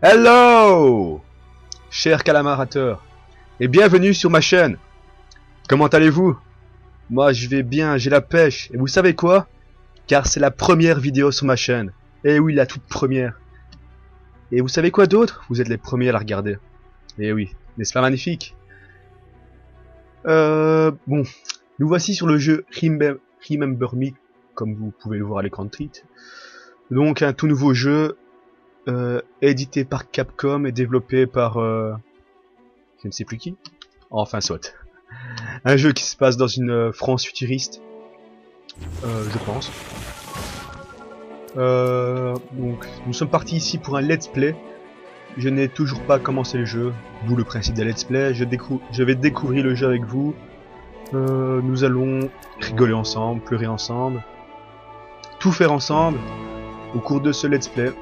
Hello, chers calamarateurs, et bienvenue sur ma chaîne. Comment allez-vous? Moi je vais bien, j'ai la pêche, et vous savez quoi? Car c'est la première vidéo sur ma chaîne. Et oui, la toute première. Et vous savez quoi d'autre? Vous êtes les premiers à la regarder. Et oui, n'est-ce pas magnifique? Bon, nous voici sur le jeu Remember Me, comme vous pouvez le voir à l'écran de titre. Donc un tout nouveau jeu, édité par Capcom et développé par je ne sais plus qui. Enfin soit. Un jeu qui se passe dans une France futuriste, je pense. Donc nous sommes partis ici pour un let's play. Je n'ai toujours pas commencé le jeu, d'où le principe des let's play. Je vais découvrir le jeu avec vous. Nous allons rigoler ensemble, pleurer ensemble, tout faire ensemble au cours de ce let's play.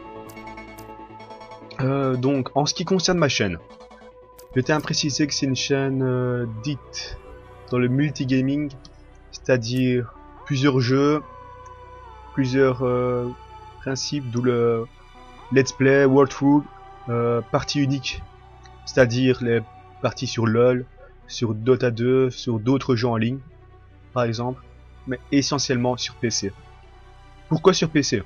Donc en ce qui concerne ma chaîne, je tiens à préciser que c'est une chaîne dite dans le multigaming, c'est-à-dire plusieurs jeux, plusieurs principes, d'où le let's play, walkthrough, partie unique, c'est-à-dire les parties sur LoL, sur Dota 2, sur d'autres jeux en ligne, par exemple, mais essentiellement sur PC. Pourquoi sur PC?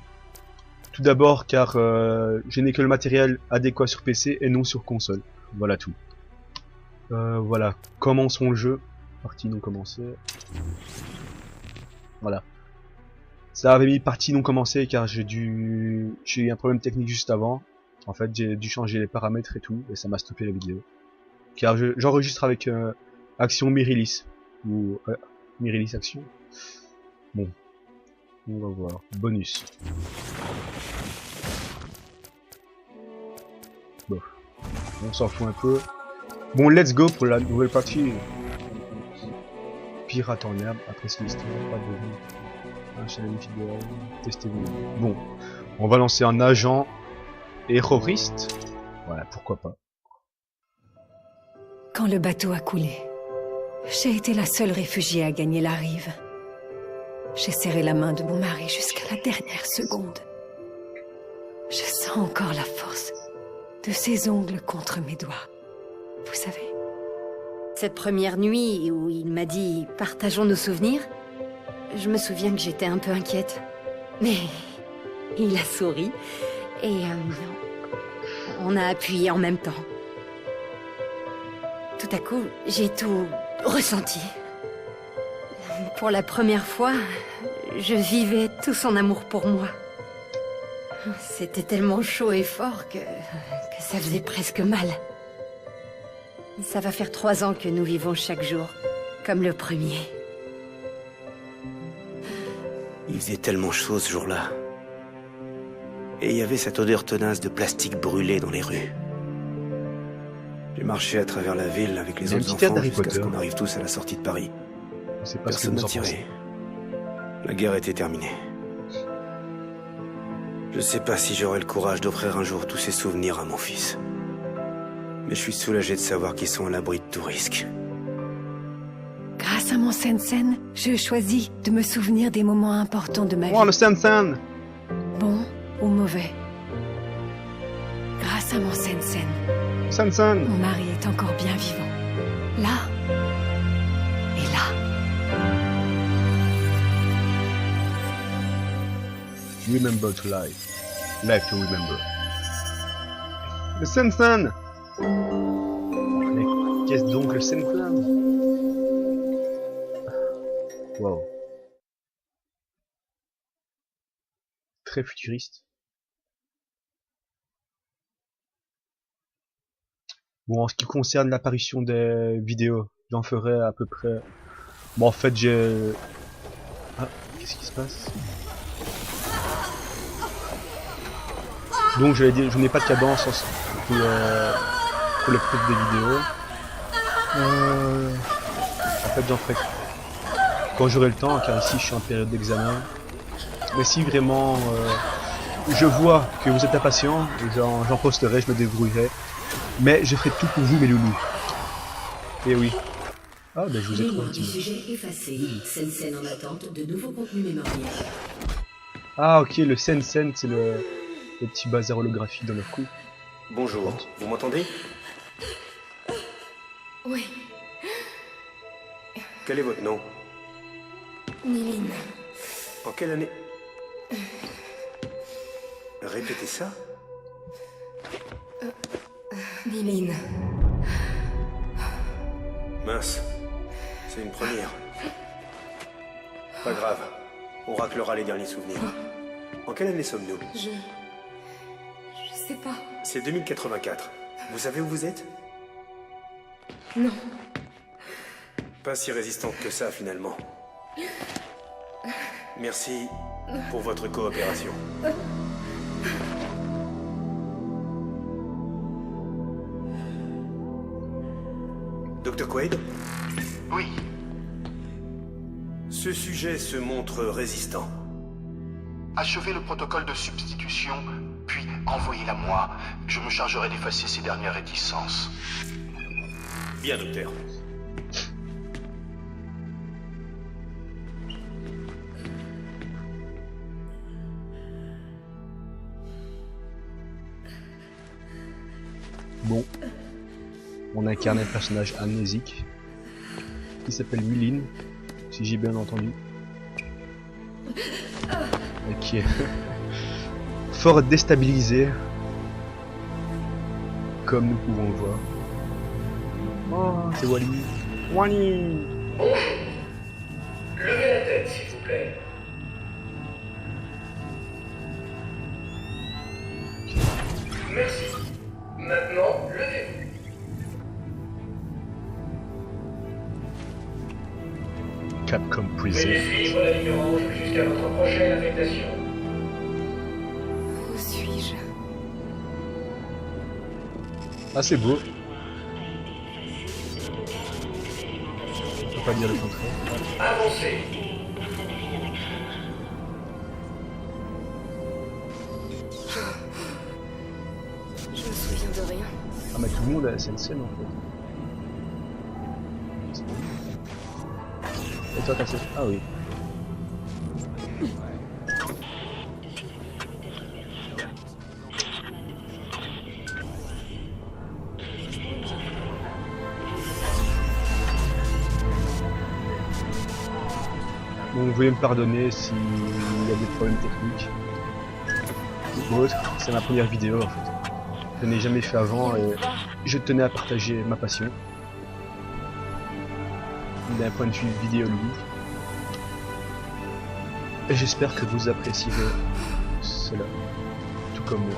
Tout d'abord car je n'ai que le matériel adéquat sur PC et non sur console. Voilà tout. Voilà, commençons le jeu. Partie non commencée. Voilà. Ça avait mis partie non commencée car j'ai eu un problème technique juste avant. En fait, j'ai dû changer les paramètres et tout, et ça m'a stoppé la vidéo. Car j'enregistre avec Action Mirilis. Ou Mirilis Action. Bon. On va voir. Bonus. Bon. On s'en fout un peu. Bon, let's go pour la nouvelle partie. Pirate en herbe, appréciez l'histoire, pas de vie. Un challenge idéal, testez-vous. Bon, on va lancer un agent terroriste. Voilà, pourquoi pas. Quand le bateau a coulé, j'ai été la seule réfugiée à gagner la rive. J'ai serré la main de mon mari jusqu'à la dernière seconde. Je sens encore la force de ses ongles contre mes doigts. Vous savez. Cette première nuit où il m'a dit « partageons nos souvenirs », je me souviens que j'étais un peu inquiète. Mais il a souri et on a appuyé en même temps. Tout à coup, j'ai tout ressenti. Pour la première fois, je vivais tout son amour pour moi. C'était tellement chaud et fort que ça faisait presque mal. Ça va faire 3 ans que nous vivons chaque jour, comme le premier. Il faisait tellement chaud ce jour-là. Et il y avait cette odeur tenace de plastique brûlé dans les rues. J'ai marché à travers la ville avec les autres enfants jusqu'à ce qu'on arrive tous à la sortie de Paris. Personne n'a tiré. La guerre était terminée. Je sais pas si j'aurai le courage d'offrir un jour tous ces souvenirs à mon fils. Mais je suis soulagé de savoir qu'ils sont à l'abri de tout risque. Grâce à mon Sensen, je choisis de me souvenir des moments importants de ma vie. Oh, le Sensen! Bon ou mauvais. Grâce à mon Sensen. Sensen! Mon mari est encore bien vivant. Là. Et là. Remember to live. Live to remember. Le Sensen! Mais qu'est-ce donc le Sensen? Wow. Très futuriste. Bon, en ce qui concerne l'apparition des vidéos, j'en ferai à peu près... Bon, en fait, j'ai... Ah, qu'est-ce qui se passe? Donc, j'allais dire, je n'ai pas de cadence pour les preuves des vidéos. En fait, j'en ferai quand j'aurai le temps, car ici, je suis en période d'examen. Mais si vraiment je vois que vous êtes impatient, j'en posterai, je me débrouillerai. Mais je ferai tout pour vous, mes loulous. Et oui. Ah, ben je vous ai trouvé un petit Sensen en attente de nouveaux contenus mémoriels. Ah, ok, le Sensen, c'est le petit bazar holographique dans leur cou. Bonjour, vous m'entendez? Oui, Quel est votre nom? Niline. En quelle année? Répétez ça? Niline. Mince, c'est une première. Pas grave, on raclera les derniers souvenirs. En quelle année sommes-nous? Je sais pas. C'est 2084. Vous savez où vous êtes? Non. Pas si résistante que ça, finalement. Merci pour votre coopération. Dr. Quaid? Oui, Ce sujet se montre résistant. achevez le protocole de substitution, puis envoyez-la moi. Je me chargerai d'effacer ces dernières réticences. Bien, docteur. Bon. On incarne un personnage amnésique qui s'appelle Miline, si j'ai bien entendu. Et qui est fort déstabilisé, comme nous pouvons le voir. Oh, c'est Wally. Wally. Bonjour. Levez la tête, s'il vous plaît. Merci. Maintenant, levez-vous. Capcom Veuillez Present. suivre la ligne orange jusqu'à votre prochaine affectation. Où suis-je? Ah, c'est beau. Je peux pas dire le contraire. Avancez. Je me souviens de rien. Ah, mais tout le monde a cette scène en fait. Et toi, t'as cette. Ah oui. Donc, vous pouvez me pardonner s'il y a des problèmes techniques. Ou autre, c'est ma première vidéo en fait. Je n'ai jamais fait avant et je tenais à partager ma passion. D'un point de vue vidéoludique. Et j'espère que vous apprécierez cela, tout comme moi.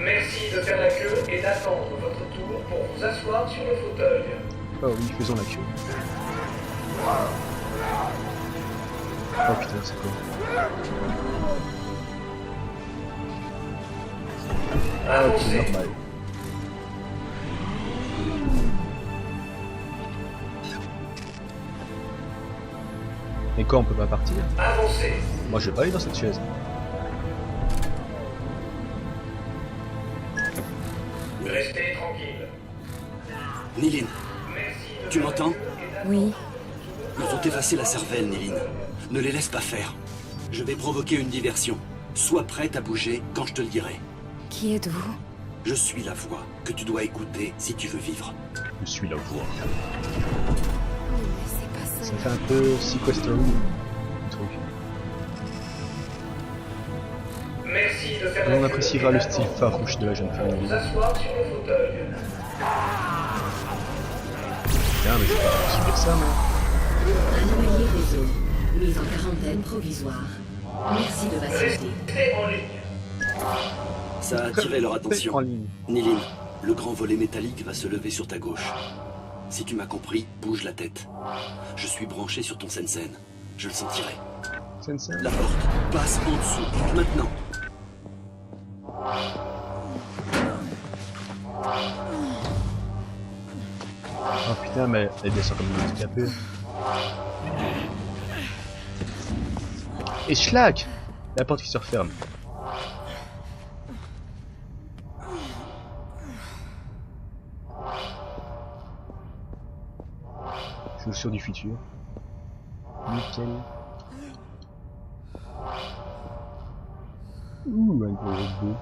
Merci de faire la queue et d'attendre votre tour pour vous asseoir sur le fauteuil. Oh oui, faisons la queue. Oh putain, c'est quoi? Ah ok, Avancez. normal. Et quoi, on peut pas partir? Avancez. Moi je vais pas aller dans cette chaise. Restez tranquille. Niline, Merci de tu faire la m'entends? queue et d'attendre Oui. Ils vont t'effacer la cervelle, Niline. Ne les laisse pas faire. Je vais provoquer une diversion. Sois prête à bouger quand je te le dirai. Qui êtes-vous? Je suis la voix que tu dois écouter si tu veux vivre. Je suis la voix. Mais c'est pas ça. Ça fait un peu sequestering, le truc. Merci de faire Et la on queue appréciera et le style d'attendre farouche de la jeune femme. pour vous asseoir sur le fauteuil. Putain, mais je vais pas subir ça, moi. Anomalie réseau. Mise en quarantaine provisoire. Merci de patienter. Restez en ligne. Ça a attiré leur attention. En ligne. Niline, le grand volet métallique va se lever sur ta gauche. Si tu m'as compris, bouge la tête. Je suis branché sur ton Sensen. Je le sentirai. Sensei. La porte passe en dessous. Maintenant. Oh putain, mais elle descend comme une handicapée. Et schlack! La porte qui se referme. Chaussures du futur. Nickel. Ouh, un gros robot.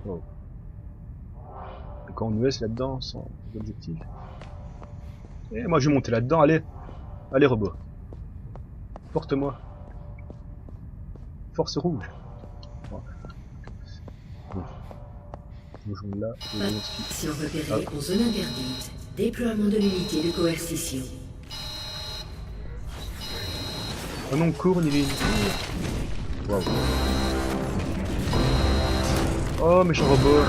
Wow. Et quand on nous laisse là-dedans sans objectif. Et moi je vais monter là-dedans, allez. Allez robot. Porte-moi. Force rouge. Bon. Là, Action repérée en zone interdite. Déploiement de l'unité de coercition. Oh non, cours, Niline. Waouh. Oh, méchant robot.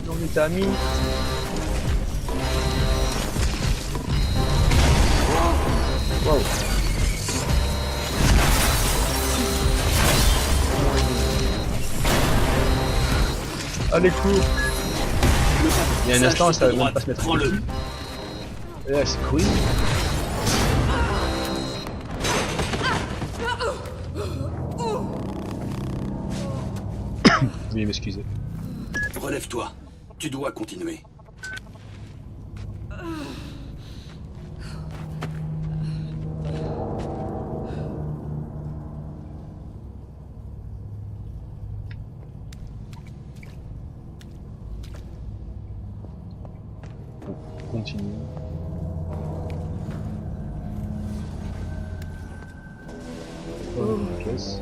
On est amis. Waouh. Allez, cours. Il y a un instant, ça va même pas se mettre. Prends-le. Et là, c'est courir. Veuillez m'excuser. Relève-toi. Tu dois continuer. Continue. Oh, une pièce.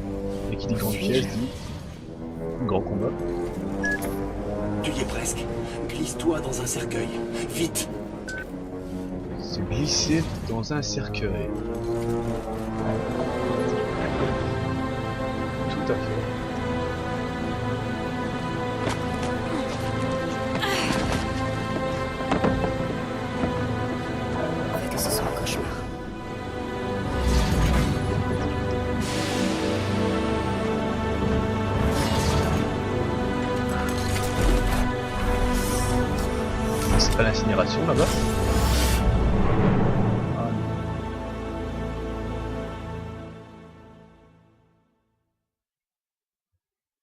Et qui dit grande pièce dit grand combat. Tu y es presque. Glisse-toi dans un cercueil. Vite. Se glisser dans un cercueil. Tout à fait. Que ce soit un cauchemar. C'est pas l'incinération là-bas? Ah, non.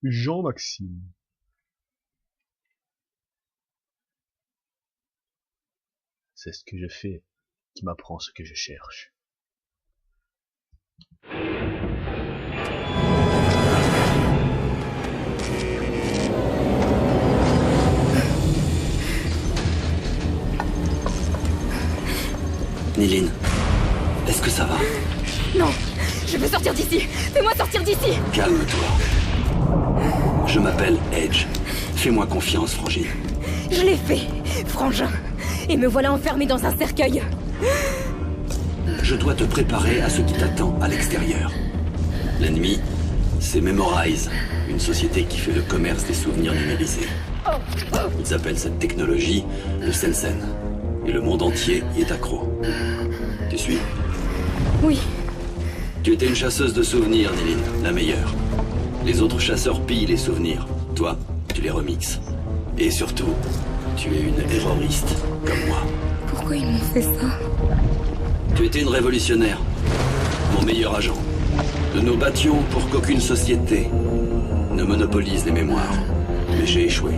Jean-Maxime. C'est ce que je fais qui m'apprend ce que je cherche. Niline, est-ce que ça va? Non, je veux sortir d'ici. Fais-moi sortir d'ici. Calme-toi. Je m'appelle Edge. Fais-moi confiance, Frangine. Je l'ai fait, frangin. Et me voilà enfermé dans un cercueil. Je dois te préparer à ce qui t'attend à l'extérieur. L'ennemi, c'est Memorize, une société qui fait le commerce des souvenirs numérisés. Ils appellent cette technologie le Sensen. Et le monde entier y est accro. Tu suis? Oui. Tu étais une chasseuse de souvenirs, Niline, la meilleure. Les autres chasseurs pillent les souvenirs. Toi, tu les remixes. Et surtout, tu es une erroriste, comme moi. Pourquoi ils m'ont fait ça? Tu étais une révolutionnaire, mon meilleur agent. Nous nous battions pour qu'aucune société ne monopolise les mémoires. Mais j'ai échoué.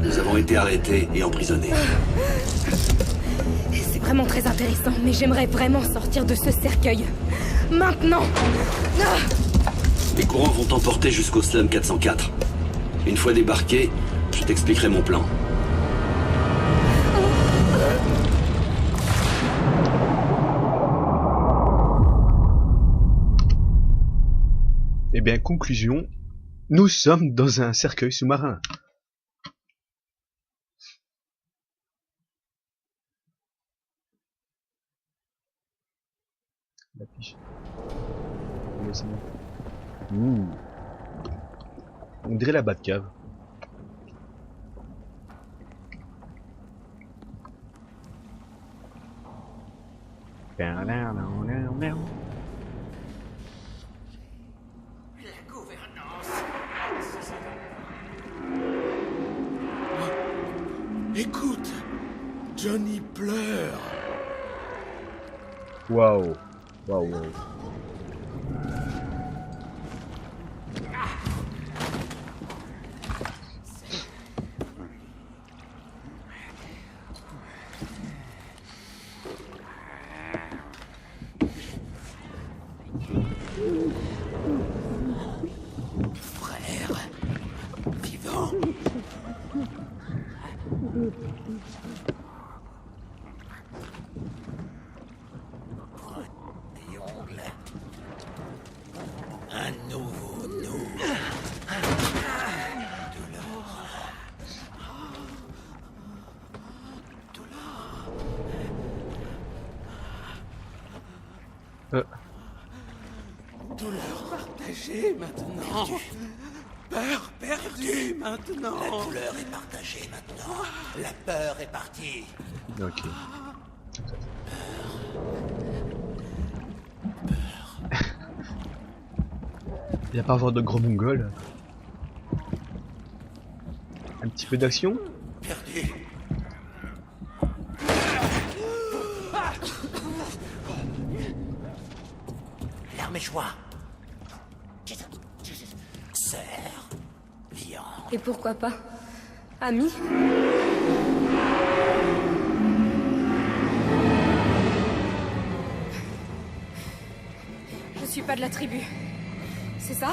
Nous avons été arrêtés et emprisonnés. C'est vraiment très intéressant, mais j'aimerais vraiment sortir de ce cercueil. Maintenant! Ah! Les courants vont t'emporter jusqu'au Slum 404. Une fois débarqué, je t'expliquerai mon plan. Eh bien, conclusion, nous sommes dans un cercueil sous-marin. La fiche. On dirait la Batcave. Écoute, Johnny pleure. Waouh, waouh, waouh. Douleur partagée maintenant. Peur perdue maintenant. La douleur est partagée maintenant. La peur est partie. Ok. Il n'y a pas à avoir de gros mongols. Un petit peu d'action. Perdu. L'arme échoua. Serre. Viande. Et pourquoi pas? Ami? Je suis pas de la tribu. C'est ça?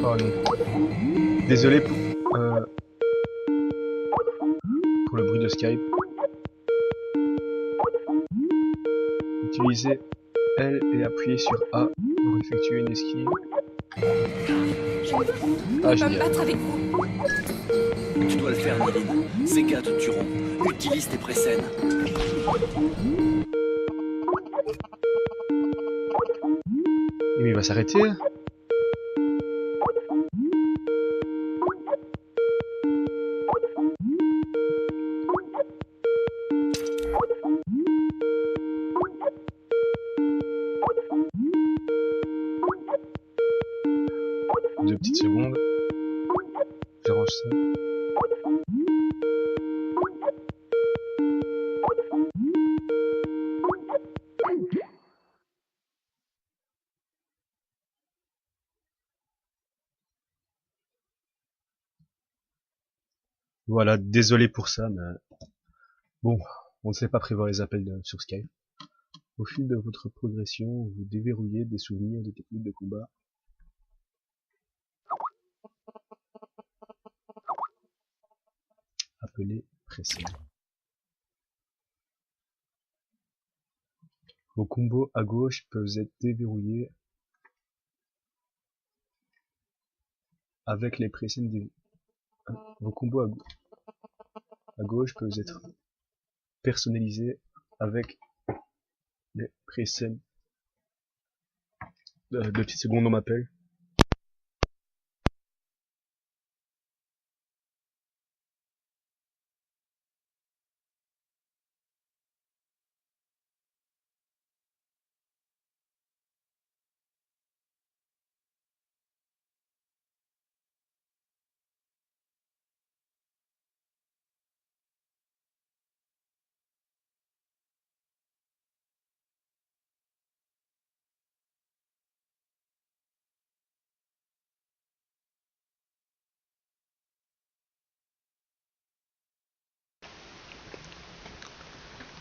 Oh non. Désolé pour le bruit de Skype. Utilisez L et appuyez sur A pour effectuer une esquive. Je ne peux pas me battre avec vous. Tu dois le faire, Néline. Ces gars te tueront. Utilise tes précènes. Mais il va s'arrêter. Deux petites secondes. J'arrange ça. Voilà, désolé pour ça, mais bon, on ne sait pas prévoir les appels sur Skype. Au fil de votre progression, vous déverrouillez des souvenirs de techniques de combat. Appelez précédent. Vos combos à gauche peuvent être déverrouillés avec les précédents. Vos combos à gauche peuvent être personnalisés avec les précédents. Deux petites secondes, on m'appelle.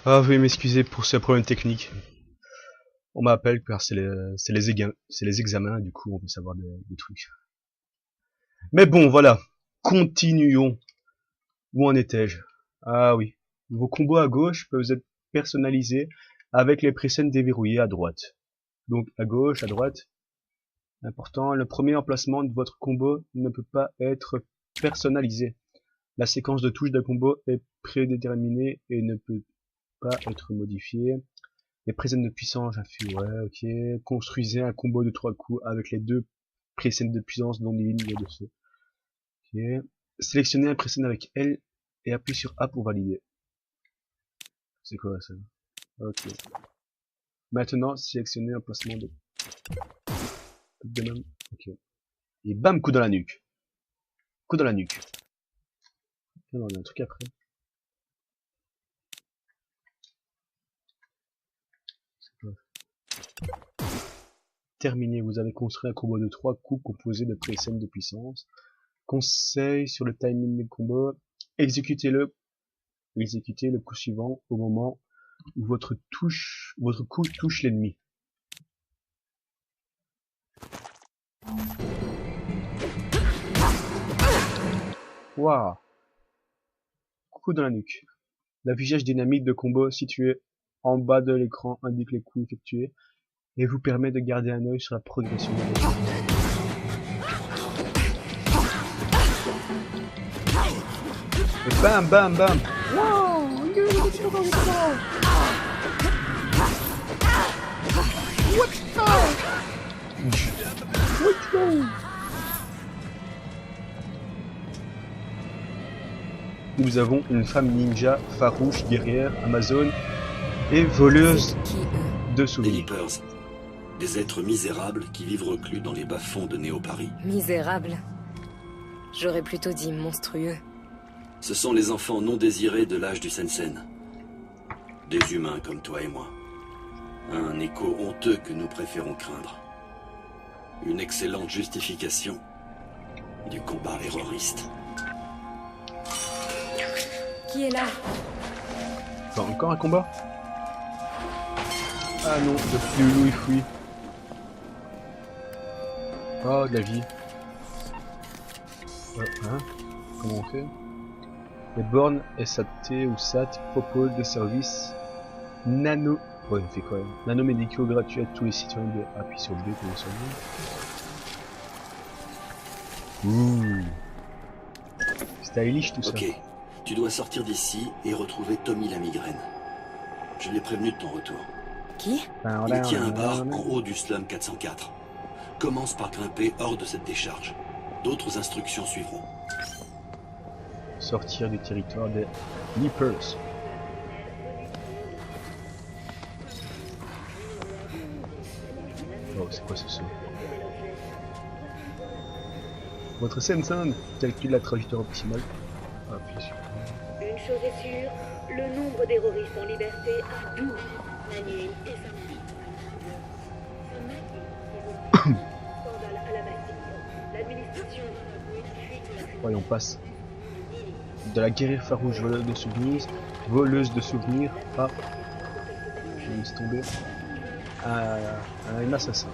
Ah, veuillez m'excuser pour ce problème technique. On m'appelle car c'est les examens, du coup on veut savoir des trucs. Mais bon, voilà. Continuons. Où en étais-je? Ah oui. Vos combos à gauche peuvent être personnalisés avec les presets déverrouillés à droite. Donc à gauche, à droite. Important, le premier emplacement de votre combo ne peut pas être personnalisé. La séquence de touches d'un combo est prédéterminée et ne peut pas être modifiée. Les presets de puissance, ouais, ok. Construisez un combo de 3 coups avec les deux presets de puissance dont il y a dessus. Ok. Sélectionnez un preset avec L et appuyez sur A pour valider. C'est quoi ça? Ok. Maintenant, sélectionnez un placement de même. Ok. Et bam, coup dans la nuque. Coup dans la nuque. Non, on a un truc après. Terminé, vous avez construit un combo de 3 coups composé de presets de puissance. Conseil sur le timing des combos. Exécutez-le coup suivant au moment où votre coup touche l'ennemi. Waouh! Coup dans la nuque. L'affichage dynamique de combo situé en bas de l'écran indique les coups effectués et vous permet de garder un œil sur la progression de l'écran. Et bam bam bam! Wow! Nous avons une femme ninja, farouche, guerrière, amazone et voleuse de Des souvenirs. Leapers. Des êtres misérables qui vivent reclus dans les bas-fonds de Néo-Paris. Misérable. J'aurais plutôt dit monstrueux. Ce sont les enfants non désirés de l'âge du Sensen. Des humains comme toi et moi. Un écho honteux que nous préférons craindre. Une excellente justification du combat terroriste. Qui est là? Enfin, encore un combat? Ah non, le loup il fuit. Oh, de la vie. Hein? Comment on fait? Les bornes SAT ou SAT proposent des services nano... Ouais, il fait quoi? Nanomédicaux gratuits à tous les citoyens de... Appuie sur B pour le soigner. Ouh. Stylish tout ça. Ok, tu dois sortir d'ici et retrouver Tommy la migraine. Je l'ai prévenu de ton retour. Qui? Il tient un bar en haut du slum 404. Commence par grimper hors de cette décharge. D'autres instructions suivront. Sortir du territoire des Leapers. Oh, c'est quoi ce son? Votre Sensen calcule la trajectoire optimale. Ah, bien sûr. Une chose est sûre, le nombre des terroristes en liberté a doublé la nuit et samedi. Scandale à la Bastille. L'administration Ouais, on passe. De la guerrière farouche voleuse de souvenirs, à... Je laisse tomber. À un assassin.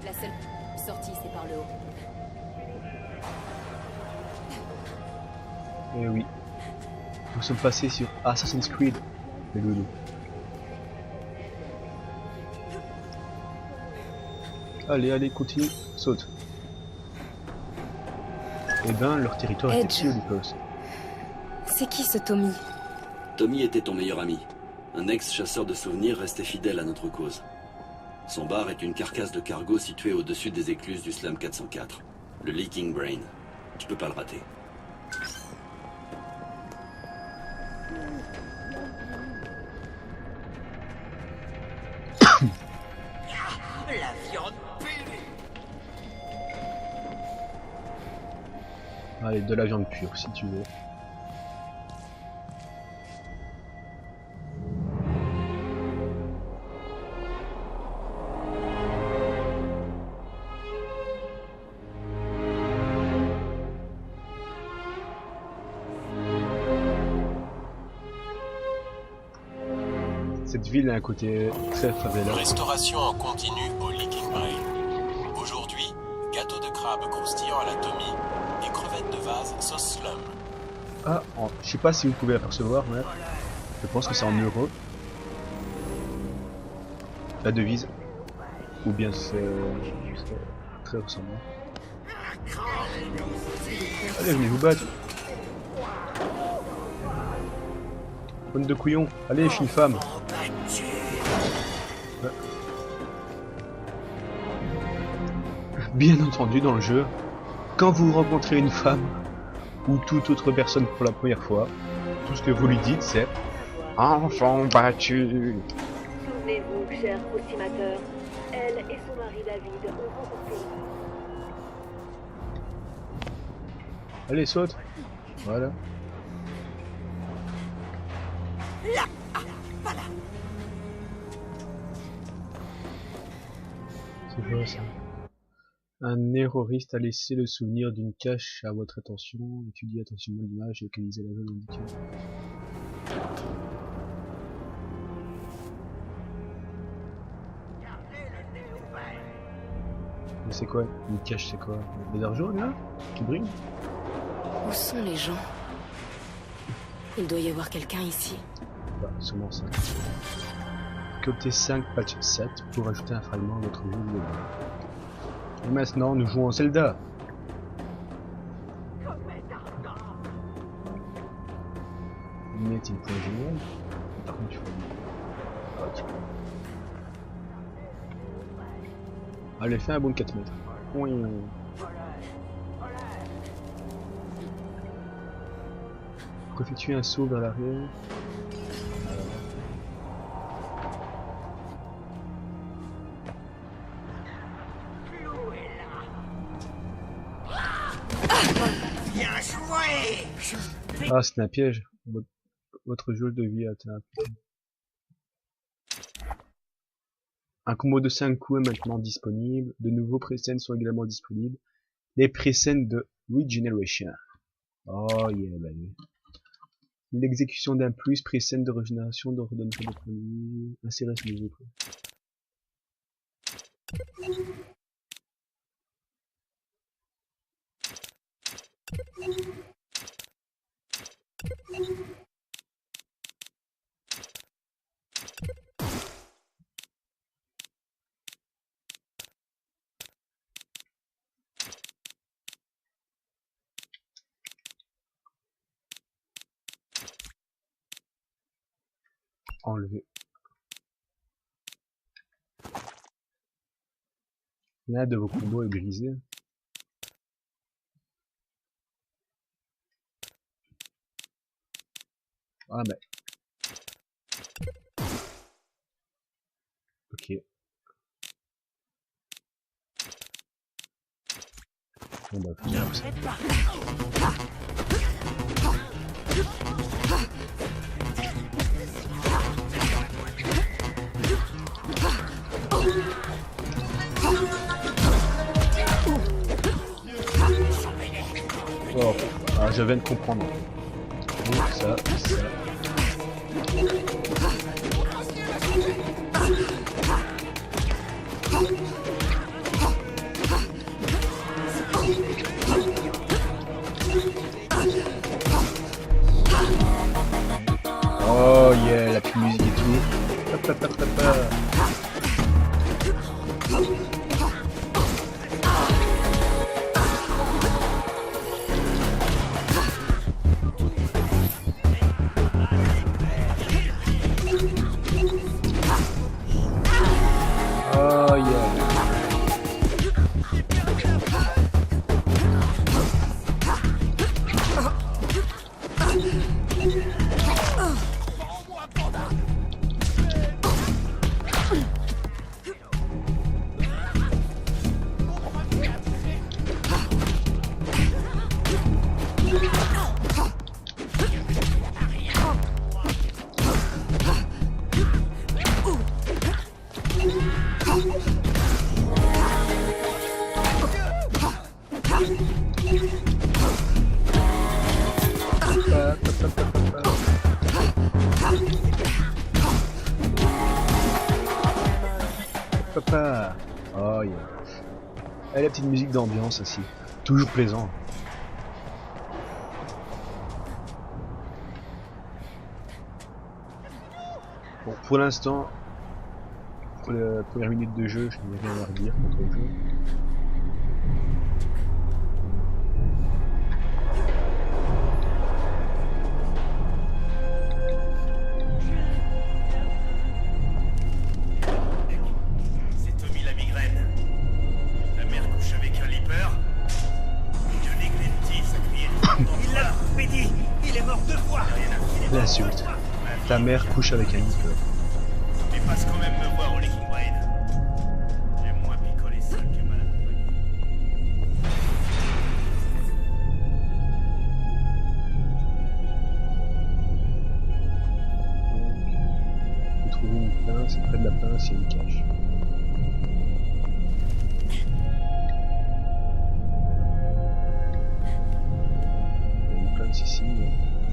La seule sortie, c'est par le haut. Eh oui. Nous sommes passés sur Assassin's Creed. Les loulous. Allez, allez, continue. Saute. Eh ben, leur territoire était Edge. petit, les Leapers. C'est qui ce Tommy? Tommy était ton meilleur ami. Un ex-chasseur de souvenirs resté fidèle à notre cause. Son bar est une carcasse de cargo située au-dessus des écluses du slum 404. Le Leaking Brain. Tu peux pas le rater. La viande pue. Allez, de la viande pure, si tu veux. Cette ville a un côté très favela. Restauration en continu au Leaking Brain. Aujourd'hui, gâteau de crabe croustillant à la Tommy et crevettes de vase sauce slum. Ah, je sais pas si vous pouvez apercevoir, mais je pense que c'est en euros. La devise. Ou bien c'est très ressemblant. Allez, venez vous battre. Bonne de couillon. Allez, je suis une femme. Ouais. Bien entendu, dans le jeu, quand vous rencontrez une femme ou toute autre personne pour la première fois, tout ce que vous lui dites c'est enfant battu. Souvenez-vous, cher prostimateur, elle et son mari David ont remporté. Allez, saute. Voilà. C'est quoi ça? Un terroriste a laissé le souvenir d'une cache à votre attention. Étudiez attentivement l'image et localisez la zone indiquée. Mais c'est quoi? Une cache, c'est quoi? Des argent là? Qui brillent? Où sont les gens? Il doit y avoir quelqu'un ici. Bah, sûrement ça. Coptez 5 patch 7 pour ajouter un fragment à votre jeu vidéo. Et maintenant, nous jouons en Zelda. Net il point génial. Allez, fais un bon de 4 mètres. Oui. Pour effectuer un saut vers l'arrière. Bien joué. Ah, c'est un piège. Votre jauge de vie a atteint. Un combo de 5 coups est maintenant disponible. De nouveaux pré-scènes sont également disponibles. Les pré-scènes de Regeneration. Oh yeah, bah oui. L'exécution d'un plus, pré-scène de régénération de redonnerait des produits. Insérer ce nouveau prix. Enlever. L'un de vos combos est brisé. Ah bah. Ok. Bon bah, faut faire ça. Oh, ah, je viens de comprendre. Donc ça. Oh yeah, la petite musique et tout. Hop, hop, hop, hop, hop. Oh yeah. Papa. Oh yeah. Et la petite musique d'ambiance aussi. Toujours plaisant. Bon, pour l'instant, pour la première minute de jeu, je n'ai rien à redire contre le jeu. L'insulte. Ta mère couche avec un Nipper. Mais passe quand même me voir au Licking Brain. J'aime moins picoler ça que mal accompagné. Vous trouvez une pince et près de la pince il y a une cache. Il y a une pince ici.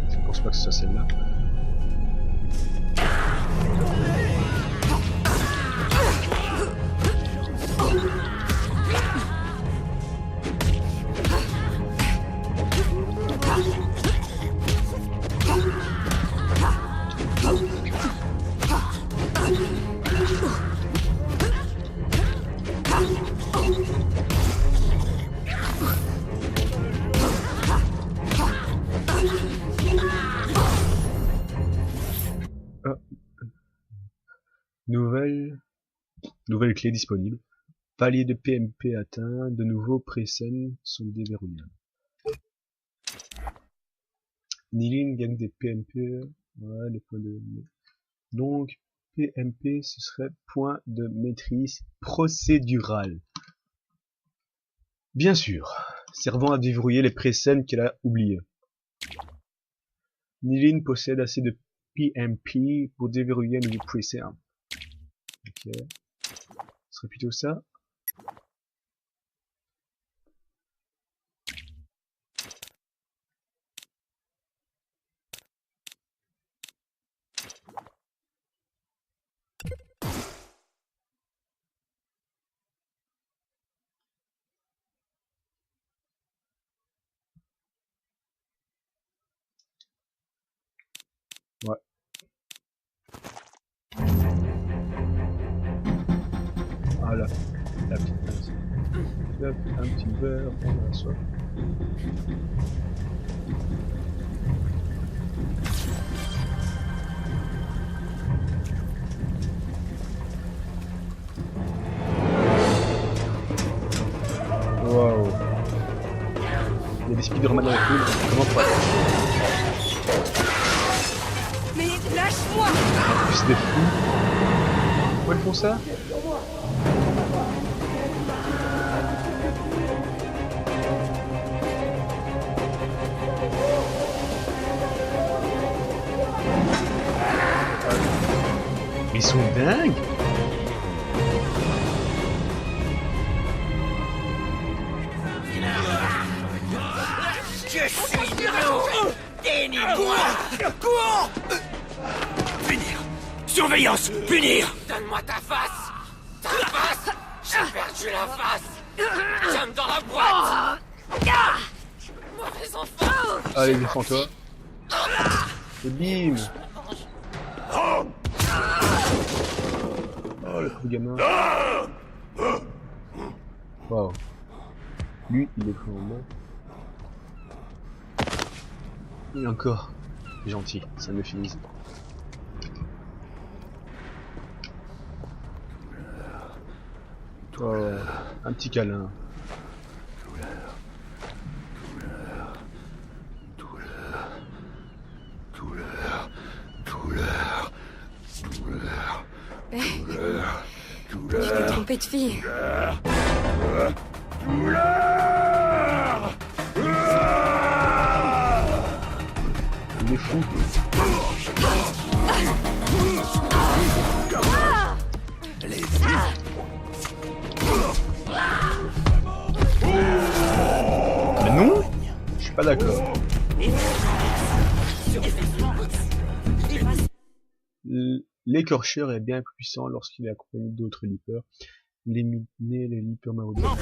Je pense pas que ce soit celle-là. Nouvelle clé disponible. Palier de PMP atteint. De nouveaux pré-scènes sont déverrouillables. Nilin gagne des PMP. Ouais, les points de... Donc, PMP, ce serait point de maîtrise procédurale. Bien sûr, servant à déverrouiller les pré-scènes qu'elle a oubliées. Nilin possède assez de PMP pour déverrouiller un nouveau pré-scène. Ok. Ce serait plutôt ça. Ouais. Voilà, la petite tasse. Hop, un petit verre, on a soif. Waouh. Il y a des Spider-Man dans la foule, comment pas? Mais lâche-moi! En plus des fous. Pourquoi ils font ça? Mais ils sont dingues! Je suis lourd! Dénie-moi! Cours! Punir! Surveillance! Punir! Donne-moi ta face! Ta face! J'ai perdu la face! Tiens dans la boîte! Mauvais enfant! Allez, défends-toi. Et bim! Oh, le pauvre gamin. Waouh. Lui, il est pris en main. Et encore. Gentil, ça me finit. Toi, un petit câlin. Tu t'es trompé de fille. Il est fou. Mais non, je suis pas d'accord. L'écorcheur est bien plus puissant lorsqu'il est accompagné d'autres leapers. Éliminer les leapers maraudeurs.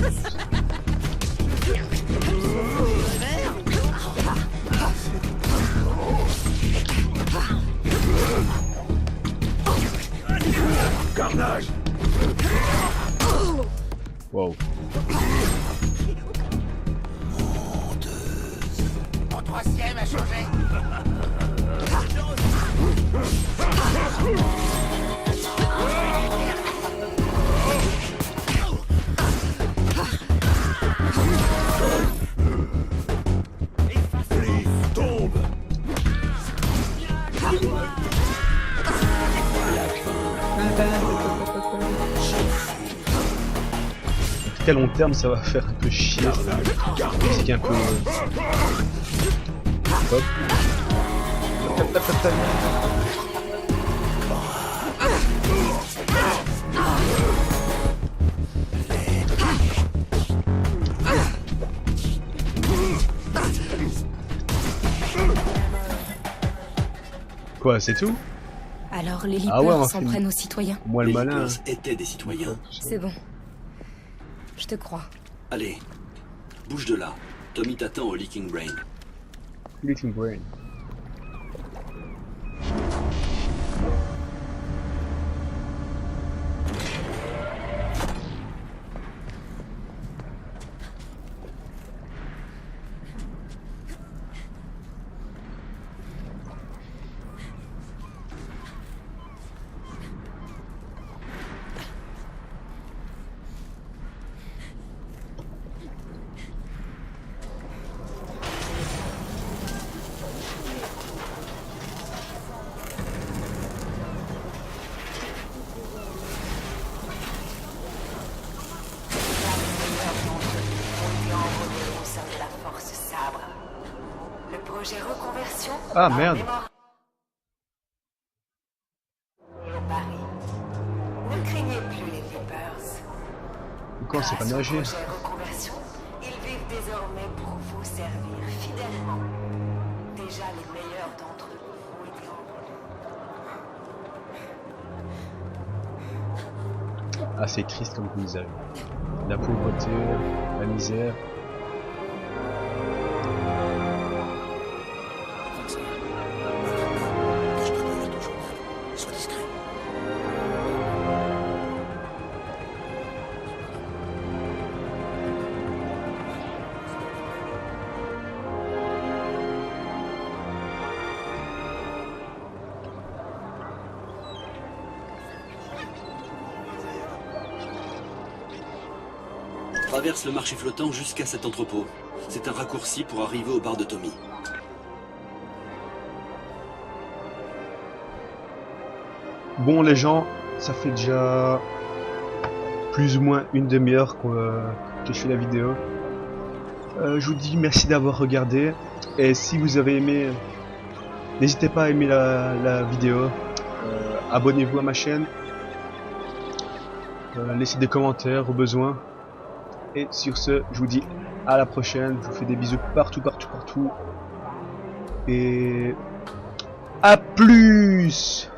Carnage! Wow. Mon troisième a changé! Tombe! À long terme, ça va faire un peu chier. C'est un peu. Hop. Quoi, c'est tout? Alors les leapers s'en prennent aux citoyens. Moi le malin. Les étaient des citoyens. C'est bon. Je te crois. Allez, bouge de là. Tommy t'attend au Leaking Brain. Leaking Brain. projet reconversion. Ah merde. Paris. Ne craignez plus les Vipers. Pourquoi on sait pas nager? Projet reconversion, ils vivent désormais pour vous servir fidèlement. Déjà les meilleurs d'entre eux ont été envoyés. Ah, c'est triste comme paysage. La pauvreté, la misère. Sois discret. Traverse le marché flottant jusqu'à cet entrepôt. C'est un raccourci pour arriver au bar de Tommy. Bon les gens, ça fait déjà plus ou moins une demi-heure que je fais la vidéo. Je vous dis merci d'avoir regardé. Et si vous avez aimé, n'hésitez pas à aimer la vidéo. Abonnez-vous à ma chaîne. Laissez des commentaires au besoin. Et sur ce, je vous dis à la prochaine. Je vous fais des bisous partout. Et à plus!